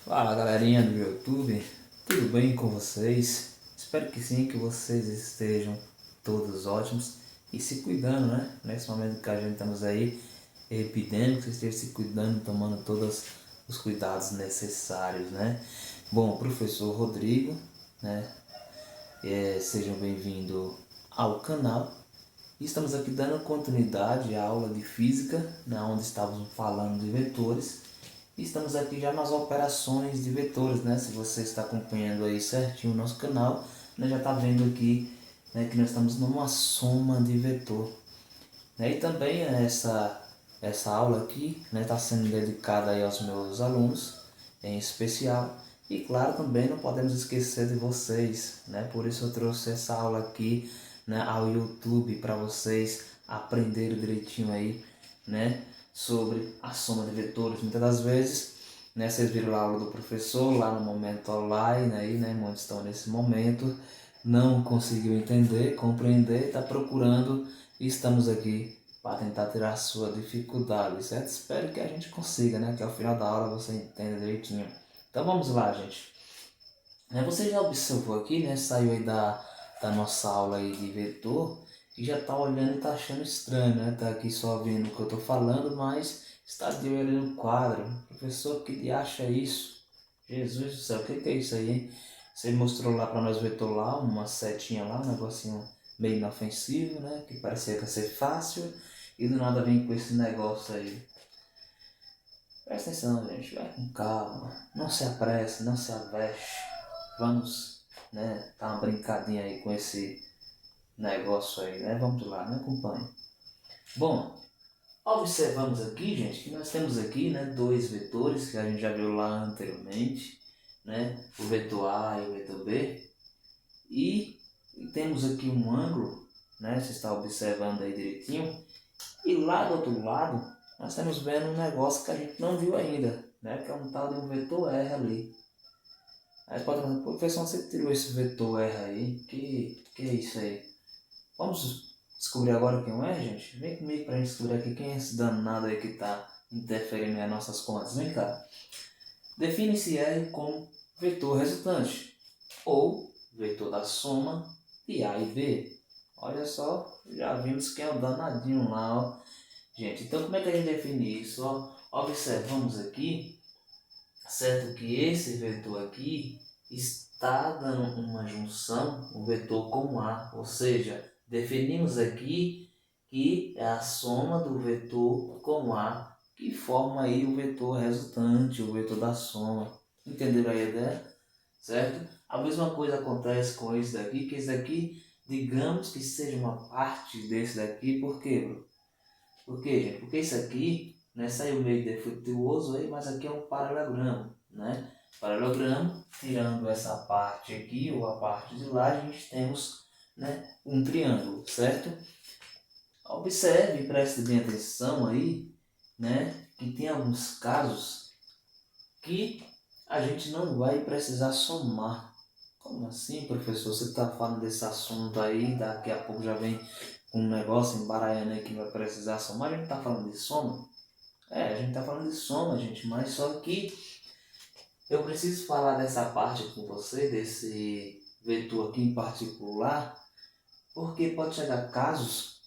Fala galerinha do YouTube, tudo bem com vocês? Espero que sim, que vocês estejam todos ótimos e se cuidando, né? Nesse momento que a gente estamos aí epidêmico, vocês estejam se cuidando, tomando todos os cuidados necessários, né? Bom, professor Rodrigo, né? Sejam bem-vindos ao canal. Estamos aqui dando continuidade à aula de física, né, onde estávamos falando de vetores. E estamos aqui já nas operações de vetores, né? Se você está acompanhando aí certinho o nosso canal, né, já está vendo aqui, né, que nós estamos numa soma de vetor. Né? E também essa aula aqui está, né, sendo dedicada aí aos meus alunos, em especial. E claro, também não podemos esquecer de vocês, né? Por isso eu trouxe essa aula aqui, né, ao YouTube para vocês aprenderem direitinho aí, né, sobre a soma de vetores. Muitas das vezes, né, vocês viram a aula do professor lá no momento online, aí, né, muitos estão nesse momento, não conseguiu entender, compreender, está procurando e estamos aqui para tentar tirar a sua dificuldade, certo? Espero que a gente consiga, né, que ao final da aula você entenda direitinho. Então vamos lá, gente. Você já observou aqui, né? Saiu aí da nossa aula aí de vetor e já está olhando e está achando estranho, né? Tá aqui só vendo o que eu estou falando, mas está de olho ali no quadro. Professor, que ele acha isso? Jesus do céu, o que é isso aí, hein? Você mostrou lá para nós o vetor lá, uma setinha lá, um negocinho meio inofensivo, né? Que parecia que ia ser fácil e do nada vem com esse negócio aí. Presta atenção, gente, vai com calma, não se apresse, não se aveste. Vamos, né, dar uma brincadinha aí com esse negócio aí, né? Vamos lá, me acompanhe. Bom, observamos aqui, gente, que nós temos aqui, né, dois vetores que a gente já viu lá anteriormente, né? O vetor A e o vetor B. E temos aqui um ângulo, né? Você está observando aí direitinho. E lá do outro lado, nós estamos vendo um negócio que a gente não viu ainda, né? Que é um tal de um vetor R ali. Aí pode falar, professor, você tirou esse vetor R aí? Que é isso aí? Vamos descobrir agora quem é, gente? Vem comigo pra gente descobrir aqui quem é esse danado aí que está interferindo nas nossas contas. Vem cá. Define-se R como vetor resultante, ou vetor da soma de A e B. Olha só, já vimos quem é o danadinho lá, ó. Gente, então como é que a gente define isso? Ó, observamos aqui, certo, que esse vetor aqui está dando uma junção, o vetor com A, ou seja, definimos aqui que é a soma do vetor com A que forma aí o vetor resultante, o vetor da soma. Entenderam a ideia? Certo? A mesma coisa acontece com esse daqui, que esse daqui, digamos que seja uma parte desse daqui, por quê, bro? Por quê, gente? Porque isso aqui, né, saiu meio defeituoso aí, mas aqui é um paralelogramo, né? Paralelogramo, tirando essa parte aqui ou a parte de lá, a gente temos, né, um triângulo, certo? Observe e preste bem atenção aí, né, que tem alguns casos que a gente não vai precisar somar. Como assim, professor? Você está falando desse assunto aí, daqui a pouco já vem um negócio embaralhando aí que vai precisar somar. A gente está falando de soma? A gente está falando de soma, gente, mas só que eu preciso falar dessa parte com você, desse vetor aqui em particular, porque pode chegar casos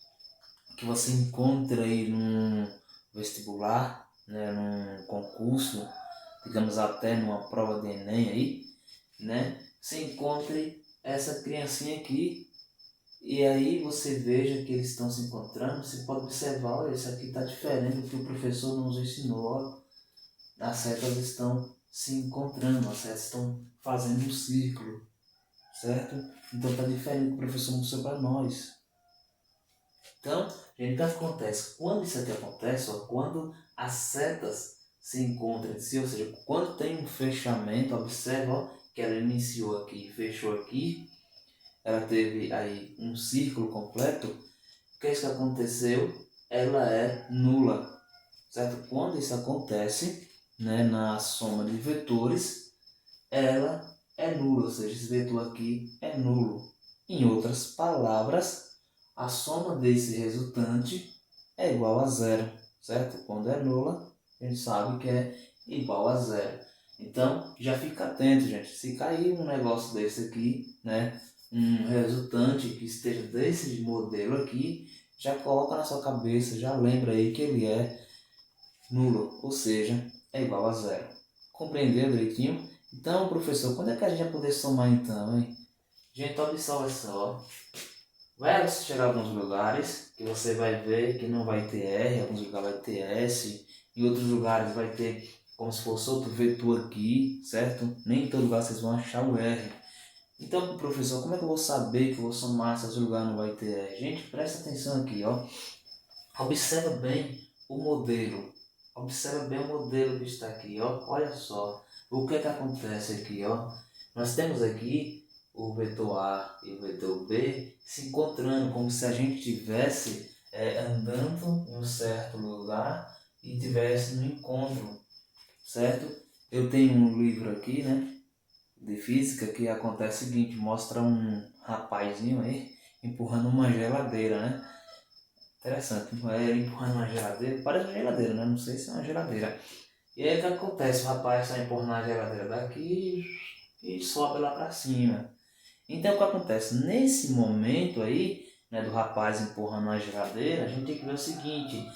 que você encontra aí num vestibular, né, num concurso, digamos até numa prova de Enem aí, né, você encontre essa criancinha aqui e aí você veja que eles estão se encontrando, você pode observar, olha, isso aqui está diferente do que o professor nos ensinou, ó, as setas estão se encontrando, as setas estão fazendo um círculo, certo? Então está diferente do que o professor mostrou para nós. Então, gente, o que acontece? Quando isso aqui acontece, ó, quando as setas se encontram em si, ou seja, quando tem um fechamento, observa, ó, que ela iniciou aqui e fechou aqui, ela teve aí um círculo completo, o que é isso que aconteceu? Ela é nula, certo? Quando isso acontece, né, na soma de vetores, ela é nula, ou seja, esse vetor aqui é nulo. Em outras palavras, a soma desse resultante é igual a zero, certo? Quando é nula, a gente sabe que é igual a zero. Então, já fica atento, gente. Se cair um negócio desse aqui, né, um resultante que esteja desse modelo aqui, já coloca na sua cabeça, já lembra aí que ele é nulo, ou seja, é igual a zero. Compreendeu direitinho? Então, professor, quando é que a gente vai poder somar então, hein? Gente, observa só. Vai chegar a alguns lugares que você vai ver que não vai ter R, alguns lugares vai ter S, em outros lugares vai ter como se fosse outro vetor aqui, certo? Nem em todo lugar vocês vão achar o R. Então, professor, como é que eu vou saber que eu vou somar se esse lugar não vai ter R? Gente, presta atenção aqui, ó. Observa bem o modelo. Observa bem o modelo que está aqui, ó. Olha só. O que é que acontece aqui, ó? Nós temos aqui o vetor A e o vetor B se encontrando como se a gente estivesse andando em um certo lugar e estivesse no encontro, certo? Eu tenho um livro aqui, né, de física que acontece o seguinte, mostra um rapazinho aí empurrando uma geladeira, né? Interessante, empurrando uma geladeira, parece uma geladeira, né? Não sei se é uma geladeira. E aí o que acontece? O rapaz está empurrando a geladeira daqui e sobe lá para cima. Então o que acontece? Nesse momento aí, né, do rapaz empurrando a geladeira, a gente tem que ver o seguinte,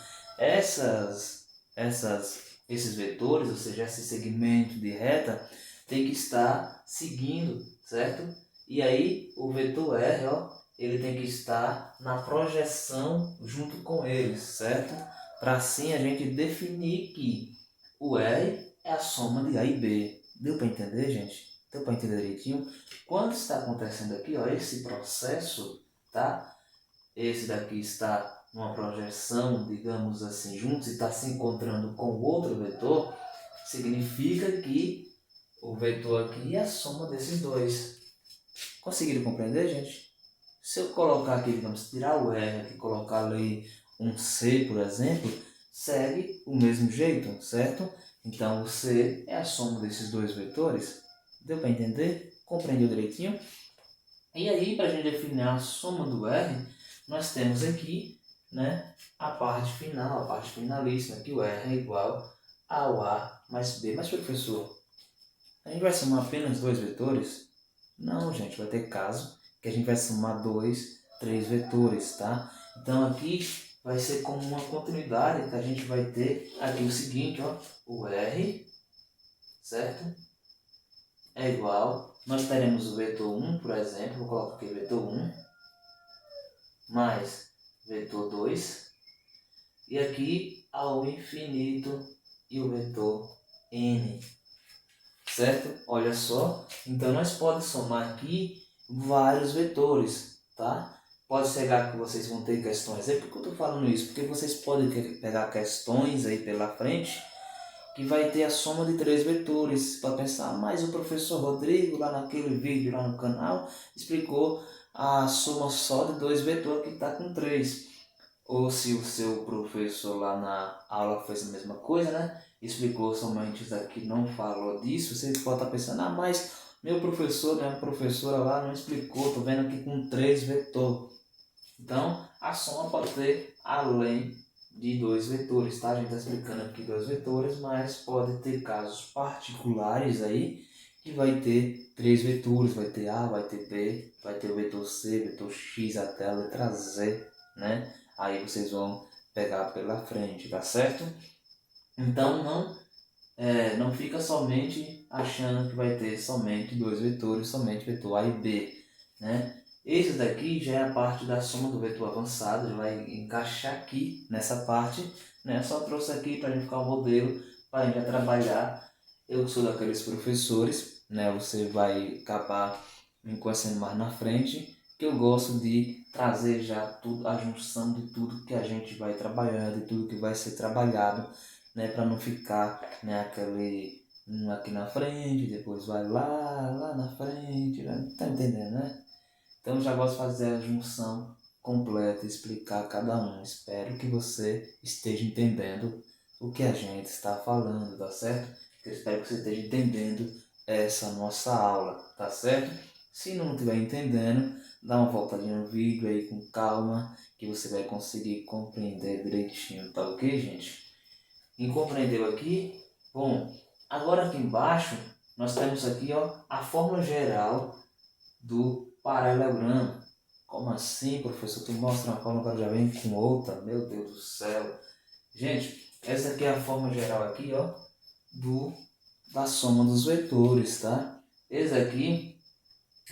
esses vetores, ou seja, esse segmento de reta, tem que estar seguindo, certo? E aí o vetor R, ó, ele tem que estar na projeção junto com eles, certo? Para assim a gente definir que o R é a soma de A e B. Deu para entender, gente? Deu para entender direitinho? Quando está acontecendo aqui, ó, esse processo, tá? Esse daqui está numa projeção, digamos assim, juntos e está se encontrando com o outro vetor, significa que o vetor aqui é a soma desses dois. Conseguiram compreender, gente? Se eu colocar aqui, vamos tirar o R aqui, colocar ali um C, por exemplo, segue o mesmo jeito, certo? Então o C é a soma desses dois vetores. Deu para entender? Compreendeu direitinho? E aí, para a gente definir a soma do R, nós temos aqui, né, a parte final, a parte finalíssima, que o R é igual ao A mais B. Mas, professor, a gente vai somar apenas dois vetores? Não, gente, vai ter caso que a gente vai somar dois, três vetores, tá? Então aqui vai ser como uma continuidade que a gente vai ter aqui o seguinte, ó, o R, certo? É igual, nós teremos o vetor 1, por exemplo, vou colocar aqui o vetor 1, mais vetor 2, e aqui ao infinito e o vetor n, certo? Olha só, então nós podemos somar aqui vários vetores, tá? Pode chegar que vocês vão ter questões aí, por que eu estou falando isso? Porque vocês podem pegar questões aí pela frente que vai ter a soma de três vetores, para pensar, mas o professor Rodrigo lá naquele vídeo lá no canal explicou a soma só de dois vetores que está com três. Ou se o seu professor lá na aula fez a mesma coisa, né? Explicou somente isso aqui, não falou disso, você pode estar pensando, ah, mas meu professor, minha professora lá não explicou, tô vendo aqui com três vetores. Então, a soma pode ter além de dois vetores, tá? A gente está explicando aqui dois vetores, mas pode ter casos particulares aí que vai ter três vetores, vai ter A, vai ter B, vai ter o vetor C, vetor X até a letra Z, né? Aí vocês vão pegar pela frente, tá certo? Então não fica somente achando que vai ter somente dois vetores, somente vetor A e B, né? Esse daqui já é a parte da soma do vetor avançado, já vai encaixar aqui nessa parte, né? Só trouxe aqui para a gente ficar um modelo, para a gente já trabalhar. Eu sou daqueles professores, né? Você vai acabar me conhecendo mais na frente, que eu gosto de trazer já tudo, a junção de tudo que a gente vai trabalhando, de tudo que vai ser trabalhado, né, para não ficar, né, aquele aqui na frente, depois vai lá na frente, né? Tá entendendo, né? Então já gosto de fazer a junção completa, explicar cada um. Espero que você esteja entendendo o que a gente está falando, tá certo? Eu espero que você esteja entendendo essa nossa aula, tá certo? Se não estiver entendendo, dá uma voltadinha no vídeo aí com calma, que você vai conseguir compreender direitinho, tá ok, gente? E compreendeu aqui? Bom, Agora aqui embaixo, nós temos aqui, ó, a fórmula geral do paralelogramo. Como assim, professor? Tu mostra uma fórmula, agora já vem com outra? Meu Deus do céu. Gente, essa aqui é a fórmula geral aqui, ó, da soma dos vetores, tá? Esse aqui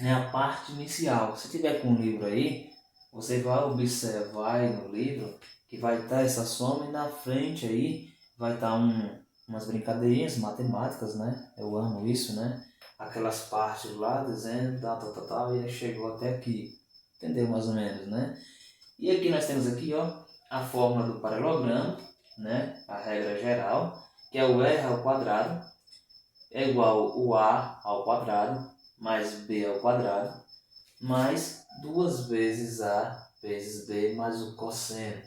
é a parte inicial. Se tiver com o livro aí, você vai observar aí no livro que vai estar essa soma e na frente aí vai estar umas brincadeirinhas matemáticas, né? Eu amo isso, né? Aquelas partes lá, desenho, tal, e aí chegou até aqui. Entendeu mais ou menos, né? E aqui nós temos aqui, ó, a fórmula do paralelogramo, né? A regra geral, que é o r ao quadrado é igual o a ao quadrado mais b ao quadrado mais 2 vezes a vezes b mais o cosseno.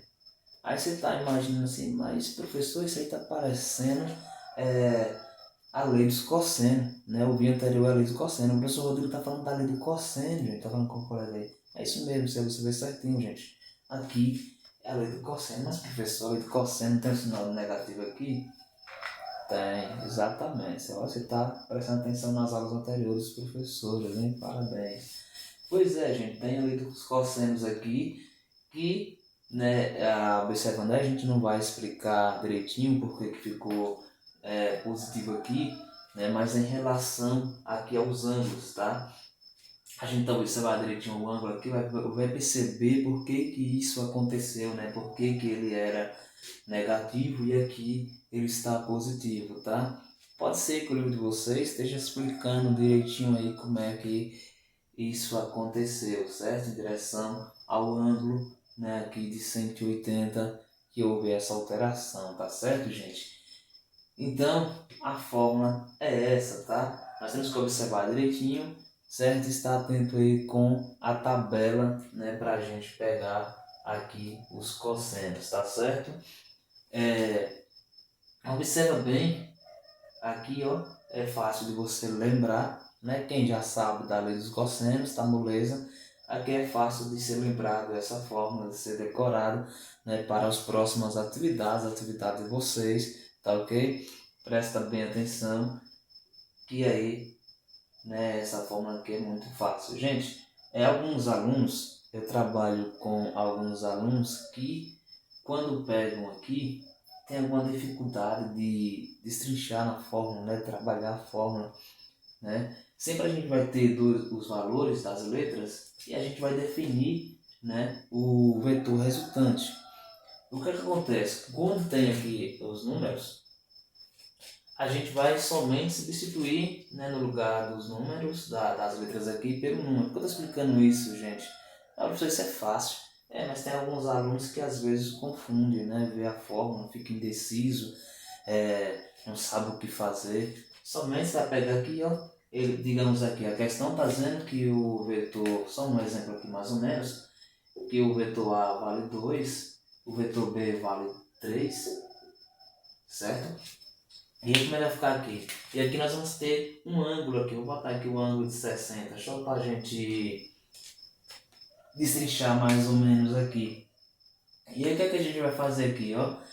Aí você está imaginando assim, mas professor, isso aí está parecendo a lei dos cossenos, né? O vídeo anterior é a lei do cosseno. O professor Rodrigo está falando da lei do cosseno, gente. Está falando com o colega aí. É isso mesmo, você vê certinho, gente. Aqui é a lei do cosseno. Mas professor, a lei do cosseno tem um sinal negativo aqui? Tem, exatamente. Você está prestando atenção nas aulas anteriores dos professores, hein? Parabéns. Pois é, gente, tem a lei dos cossenos aqui que, né, observando, a gente não vai explicar direitinho porque que ficou positivo aqui, né, mas em relação aqui aos ângulos, tá? A gente tá observar direitinho o ângulo aqui, vai perceber por que isso aconteceu, né? Por que ele era negativo e aqui ele está positivo, tá? Pode ser que o livro de vocês esteja explicando direitinho aí como é que isso aconteceu, certo? Em direção ao ângulo, né, aqui de 180 que houve essa alteração, tá certo, gente? Então, a fórmula é essa, tá? Nós temos que observar direitinho, certo? Estar atento aí com a tabela, né, para a gente pegar aqui os cossenos, tá certo? Observa bem, aqui, ó, é fácil de você lembrar, né? Quem já sabe da lei dos cossenos, tá moleza? Aqui é fácil de ser lembrado essa fórmula, de ser decorado, né, para as próximas atividades de vocês, tá ok? Presta bem atenção, que aí, né, essa fórmula aqui é muito fácil. Gente, alguns alunos, eu trabalho com alguns alunos que, quando pegam aqui, tem alguma dificuldade de destrinchar na fórmula, né, trabalhar a fórmula, né? Sempre a gente vai ter os valores das letras e a gente vai definir, né, o vetor resultante. O que acontece? Quando tem aqui os números, a gente vai somente substituir, né, no lugar dos números, das letras aqui, pelo número. Por que eu estou explicando isso, gente? Professor, isso é fácil. Mas tem alguns alunos que às vezes confundem, né? Vê a fórmula, fica indeciso, não sabe o que fazer. Somente você vai pegar aqui, ó, digamos aqui, a questão está dizendo que o vetor, só um exemplo aqui mais ou menos, que o vetor A vale 2, o vetor B vale 3, certo? E aí como é que vai ficar aqui? E aqui nós vamos ter um ângulo aqui, vou botar aqui o ângulo de 60, só para a gente destrinchar mais ou menos aqui. E aí o que é que a gente vai fazer aqui, ó?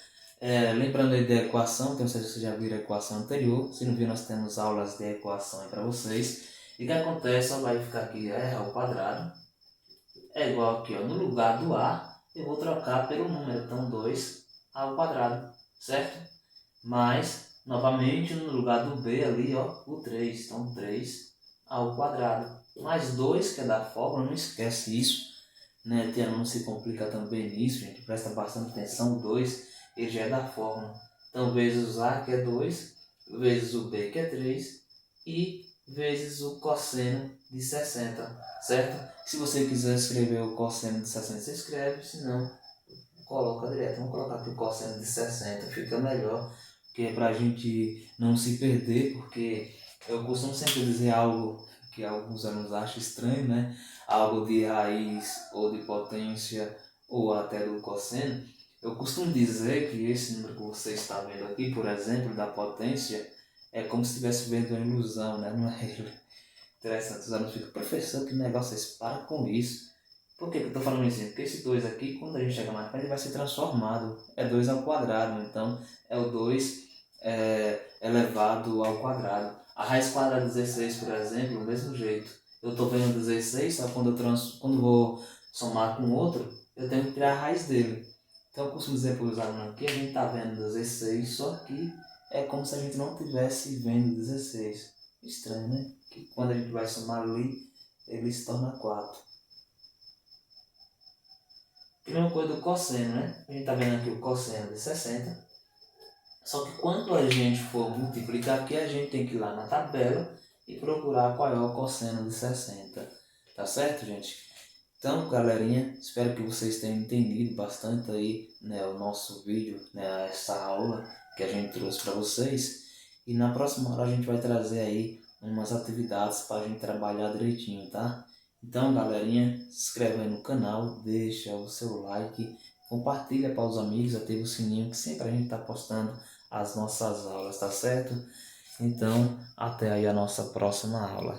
Lembrando aí da equação, que não sei se vocês já viram a equação anterior, se não viram nós temos aulas de equação aí para vocês. E o que acontece, ó, vai ficar aqui r ao quadrado, é igual aqui, ó, no lugar do a, eu vou trocar pelo número, então 2 ao quadrado, certo? Mais, novamente, no lugar do b ali, ó, o 3, então 3 ao quadrado. Mais 2, que é da fórmula, não esquece isso, né? Tem aluno se complica também nisso, gente, presta bastante atenção, o 2, ele já é da fórmula. Então, vezes a, que é 2, vezes o b, que é 3, e vezes o cosseno de 60, certo? Se você quiser escrever o cosseno de 60, você escreve, se não, coloca direto. Vamos colocar aqui o cosseno de 60, fica melhor, que é para a gente não se perder, porque eu costumo sempre dizer algo que alguns alunos acham estranho, né? Algo de raiz ou de potência ou até do cosseno. Eu costumo dizer que esse número que você está vendo aqui, por exemplo, da potência, é como se estivesse vendo uma ilusão, né? Não é ele. Interessante, os alunos ficam, professor, que negócio é esse? Para com isso. Por que eu estou falando isso? Porque esse 2 aqui, quando a gente chegar mais perto, ele vai ser transformado. É 2 ao quadrado, então é o 2 elevado ao quadrado. A raiz quadrada de 16, por exemplo, do mesmo jeito. Eu estou vendo 16, só quando vou somar com outro, eu tenho que tirar a raiz dele. Então eu costumo dizer para os alunos aqui, a gente está vendo 16, só que é como se a gente não estivesse vendo 16. Estranho, né? Que quando a gente vai somar ali, ele se torna 4. A mesma coisa do cosseno, né? A gente está vendo aqui o cosseno de 60. Só que quando a gente for multiplicar aqui, a gente tem que ir lá na tabela e procurar qual é o cosseno de 60. Tá certo, gente? Então, galerinha, espero que vocês tenham entendido bastante aí, né, o nosso vídeo, né, essa aula que a gente trouxe para vocês. E na próxima aula a gente vai trazer aí umas atividades para a gente trabalhar direitinho, tá? Então, galerinha, se inscreve aí no canal, deixa o seu like, compartilha para os amigos, ativa o sininho que sempre a gente está postando as nossas aulas, tá certo? Então, até aí a nossa próxima aula.